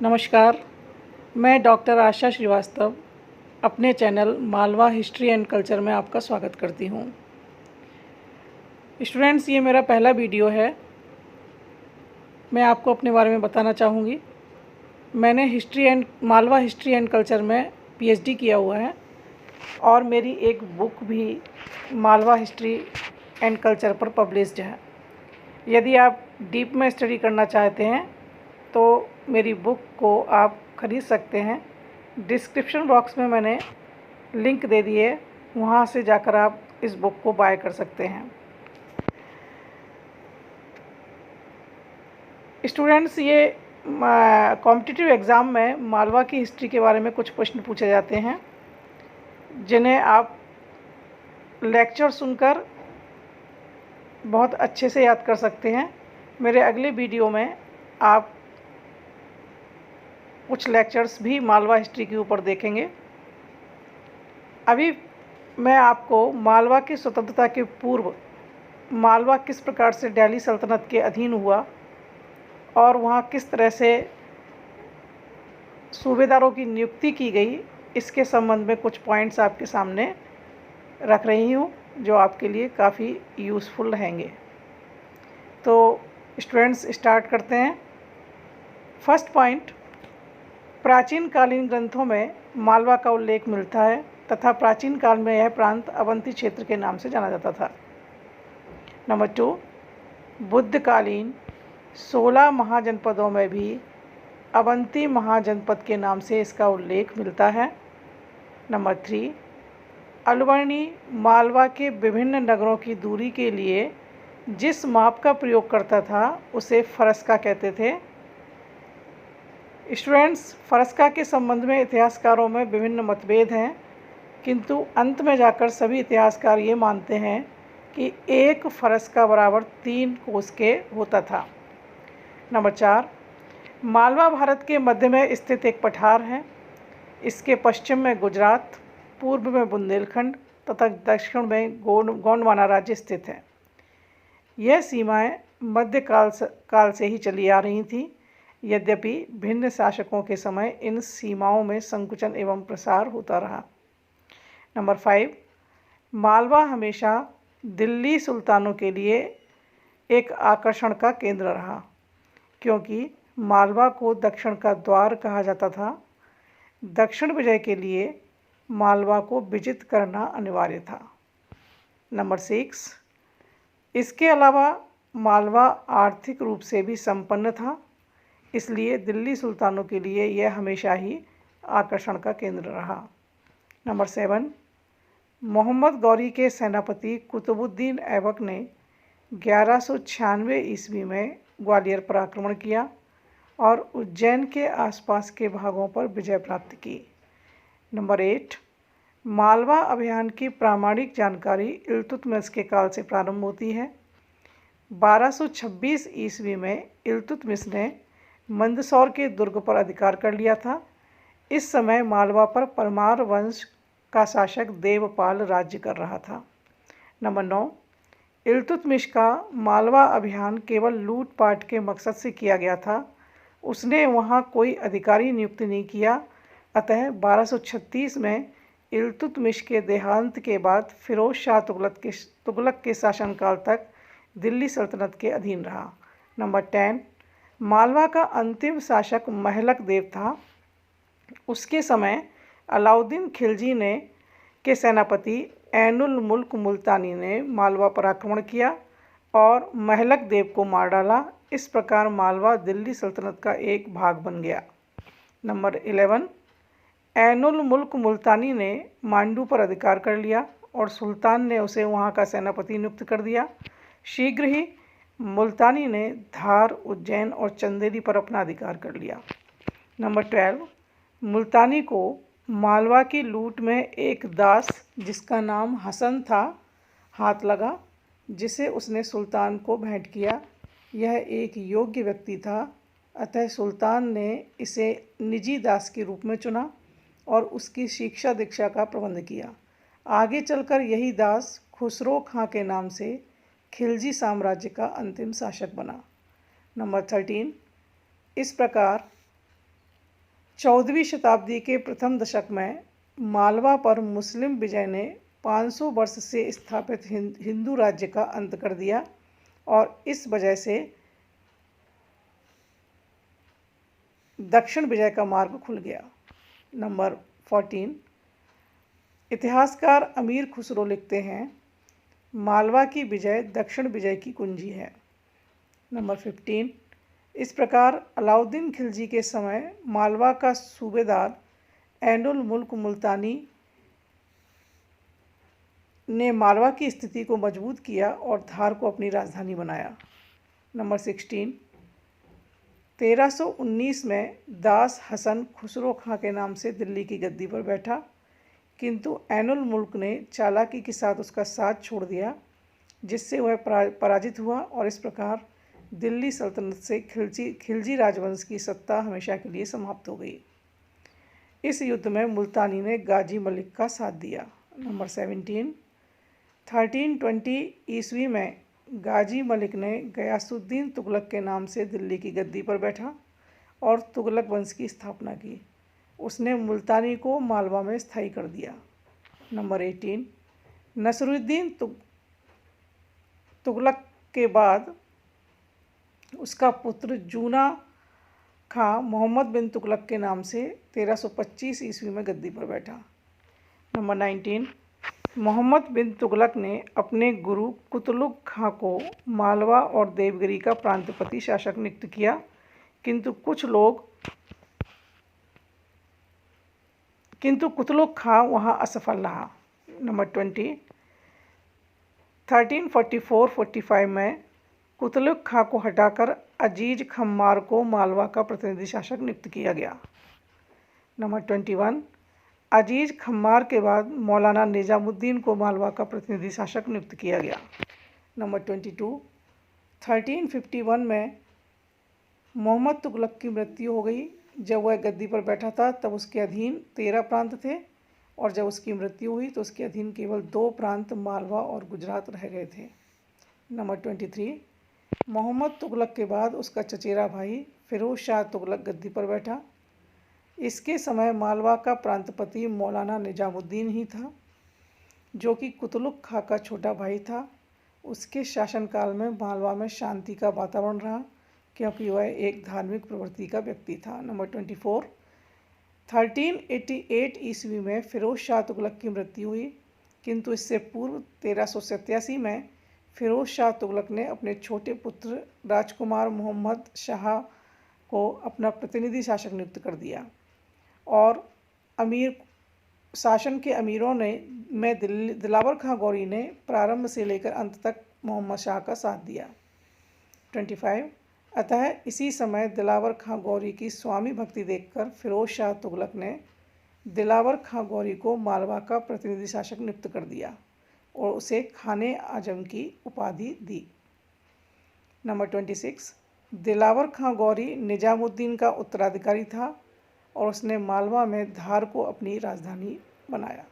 नमस्कार, मैं डॉक्टर आशा श्रीवास्तव अपने channel Malwa history and culture में आपका स्वागत करती हूँ। स्टूडेंट्स, ये मेरा पहला वीडियो है। मैं आपको अपने बारे में बताना चाहूँगी। मैंने मालवा हिस्ट्री एंड कल्चर में पीएचडी किया हुआ है और मेरी एक बुक भी मालवा हिस्ट्री एंड कल्चर पर पब्लिश्ड है। यदि आप डीप में स्टडी करना चाहते हैं तो मेरी बुक को आप ख़रीद सकते हैं। डिस्क्रिप्शन बॉक्स में मैंने लिंक दे दिए, वहाँ से जाकर आप इस बुक को बाय कर सकते हैं। स्टूडेंट्स, ये कॉम्पिटिटिव एग्ज़ाम में मालवा की हिस्ट्री के बारे में कुछ प्रश्न पूछे जाते हैं, जिन्हें आप लेक्चर सुनकर बहुत अच्छे से याद कर सकते हैं। मेरे अगले वीडियो में आप कुछ लेक्चर्स भी मालवा हिस्ट्री के ऊपर देखेंगे। अभी मैं आपको मालवा की स्वतंत्रता के पूर्व मालवा किस प्रकार से दिल्ली सल्तनत के अधीन हुआ और वहाँ किस तरह से सूबेदारों की नियुक्ति की गई, इसके संबंध में कुछ पॉइंट्स आपके सामने रख रही हूँ, जो आपके लिए काफ़ी यूज़फुल रहेंगे। तो स्टूडेंट्स, स्टार्ट करते हैं। फर्स्ट पॉइंट, प्राचीन कालीन ग्रंथों में मालवा का उल्लेख मिलता है तथा प्राचीन काल में यह प्रांत अवंती क्षेत्र के नाम से जाना जाता था। नंबर 2, बुद्धकालीन 16 महाजनपदों में भी अवंती महाजनपद के नाम से इसका उल्लेख मिलता है। नंबर 3, अलवर्णी मालवा के विभिन्न नगरों की दूरी के लिए जिस माप का प्रयोग करता था उसे फरस्का कहते थे। स्टूडेंट्स, फरस्का के संबंध में इतिहासकारों में विभिन्न मतभेद हैं, किंतु अंत में जाकर सभी इतिहासकार ये मानते हैं कि एक फरस्का बराबर 3 कोस के होता था। नंबर 4, मालवा भारत के मध्य में स्थित एक पठार है। इसके पश्चिम में गुजरात, पूर्व में बुंदेलखंड तथा दक्षिण में गोंडवाना राज्य स्थित है। यह सीमाएं मध्यकाल से ही चली आ रही थीं। यद्यपि भिन्न शासकों के समय इन सीमाओं में संकुचन एवं प्रसार होता रहा। नंबर 5, मालवा हमेशा दिल्ली सुल्तानों के लिए एक आकर्षण का केंद्र रहा, क्योंकि मालवा को दक्षिण का द्वार कहा जाता था। दक्षिण विजय के लिए मालवा को विजित करना अनिवार्य था। नंबर 6, इसके अलावा मालवा आर्थिक रूप से भी संपन्न था, इसलिए दिल्ली सुल्तानों के लिए यह हमेशा ही आकर्षण का केंद्र रहा। नंबर 7, मोहम्मद गौरी के सेनापति कुतुबुद्दीन ऐबक ने 1196 ईस्वी में ग्वालियर पर आक्रमण किया और उज्जैन के आसपास के भागों पर विजय प्राप्त की। नंबर 8, मालवा अभियान की प्रामाणिक जानकारी इल्तुतमिश के काल से प्रारंभ होती है। 1226 ईस्वी में इल्तुतमिश ने मंदसौर के दुर्ग पर अधिकार कर लिया था। इस समय मालवा पर परमार वंश का शासक देवपाल राज्य कर रहा था। नंबर 9, इल्तुतमिश का मालवा अभियान केवल लूटपाट के मकसद से किया गया था। उसने वहां कोई अधिकारी नियुक्त नहीं किया। अतः 1236 में इल्तुतमिश के देहांत के बाद फिरोज शाह तुगलक के शासनकाल तक दिल्ली सल्तनत के अधीन रहा। नंबर 10, मालवा का अंतिम शासक महलक देव था। उसके समय अलाउद्दीन खिलजी के सेनापति ऐनुल मुल्क मुल्तानी ने मालवा पर आक्रमण किया और महलक देव को मार डाला। इस प्रकार मालवा दिल्ली सल्तनत का एक भाग बन गया। नंबर 11, ऐनुल मुल्क मुल्तानी ने मांडू पर अधिकार कर लिया और सुल्तान ने उसे वहां का सेनापति नियुक्त कर दिया। शीघ्र ही मुल्तानी ने धार, उज्जैन और चंदेरी पर अपना अधिकार कर लिया। नंबर 12, मुल्तानी को मालवा की लूट में एक दास जिसका नाम हसन था हाथ लगा, जिसे उसने सुल्तान को भेंट किया। यह एक योग्य व्यक्ति था, अतः सुल्तान ने इसे निजी दास के रूप में चुना और उसकी शिक्षा दीक्षा का प्रबंध किया। आगे चलकर यही दास खुसरो खां के नाम से खिलजी साम्राज्य का अंतिम शासक बना। नंबर 13, इस प्रकार 14वीं शताब्दी के प्रथम दशक में मालवा पर मुस्लिम विजय ने 500 वर्ष से स्थापित हिंदू राज्य का अंत कर दिया और इस वजह से दक्षिण विजय का मार्ग खुल गया। नंबर 14, इतिहासकार अमीर खुसरो लिखते हैं, मालवा की विजय दक्षिण विजय की कुंजी है। नंबर 15, इस प्रकार अलाउद्दीन खिलजी के समय मालवा का सूबेदार ऐनुल मुल्क मुल्तानी ने मालवा की स्थिति को मजबूत किया और धार को अपनी राजधानी बनाया। नंबर 16, 1319 में दास हसन खुसरो खां के नाम से दिल्ली की गद्दी पर बैठा, किंतु ऐनुल मुल्क ने चालाकी के साथ उसका साथ छोड़ दिया, जिससे वह पराजित हुआ और इस प्रकार दिल्ली सल्तनत से खिलजी राजवंश की सत्ता हमेशा के लिए समाप्त हो गई। इस युद्ध में मुल्तानी ने गाजी मलिक का साथ दिया। नंबर 17, 1320 ईस्वी में गाजी मलिक ने गयासुद्दीन तुगलक के नाम से दिल्ली की गद्दी पर बैठा और तुगलक वंश की स्थापना की। उसने मुल्तानी को मालवा में स्थायी कर दिया। नंबर 18, नसरुद्दीन तुगलक के बाद उसका पुत्र जूना खां मोहम्मद बिन तुगलक के नाम से 1325 ईस्वी में गद्दी पर बैठा। नंबर 19, मोहम्मद बिन तुगलक ने अपने गुरु कुतलुक खां को मालवा और देवगिरी का प्रांतपति शासक नियुक्त किया, किंतु कुतलुक खां वहां असफल रहा। नंबर 20, 1344-45 में कुतलुक खां को हटाकर अजीज खम्मार को मालवा का प्रतिनिधि शासक नियुक्त किया गया। नंबर 21, अजीज खम्मार के बाद मौलाना निजामुद्दीन को मालवा का प्रतिनिधि शासक नियुक्त किया गया। नंबर 22, 1351 में मोहम्मद तुगलक की मृत्यु हो गई। जब वह गद्दी पर बैठा था तब उसके अधीन 13 प्रांत थे और जब उसकी मृत्यु हुई तो उसके अधीन केवल 2 प्रांत मालवा और गुजरात रह गए थे। नंबर 23, मोहम्मद तुगलक के बाद उसका चचेरा भाई फिरोज शाह तुगलक गद्दी पर बैठा। इसके समय मालवा का प्रांतपति मौलाना निजामुद्दीन ही था, जो कि कुतलुक खां का छोटा भाई था। उसके शासनकाल में मालवा में शांति का वातावरण रहा, क्योंकि वह एक धार्मिक प्रवृत्ति का व्यक्ति था। नंबर 24, 1388 ईस्वी में फिरोज शाह तुगलक की मृत्यु हुई, किंतु इससे पूर्व 1387 में फिरोज शाह तुगलक ने अपने छोटे पुत्र राजकुमार मोहम्मद शाह को अपना प्रतिनिधि शासक नियुक्त कर दिया और शासन के अमीरों में दिलावर खां गौरी ने प्रारंभ से लेकर अंत तक मोहम्मद शाह का साथ दिया। 25, अतः इसी समय दिलावर खां गौरी की स्वामी भक्ति देखकर फिरोज शाह तुगलक ने दिलावर खां गौरी को मालवा का प्रतिनिधि शासक नियुक्त कर दिया और उसे खाने आजम की उपाधि दी। नंबर 26, दिलावर खां गौरी निजामुद्दीन का उत्तराधिकारी था और उसने मालवा में धार को अपनी राजधानी बनाया।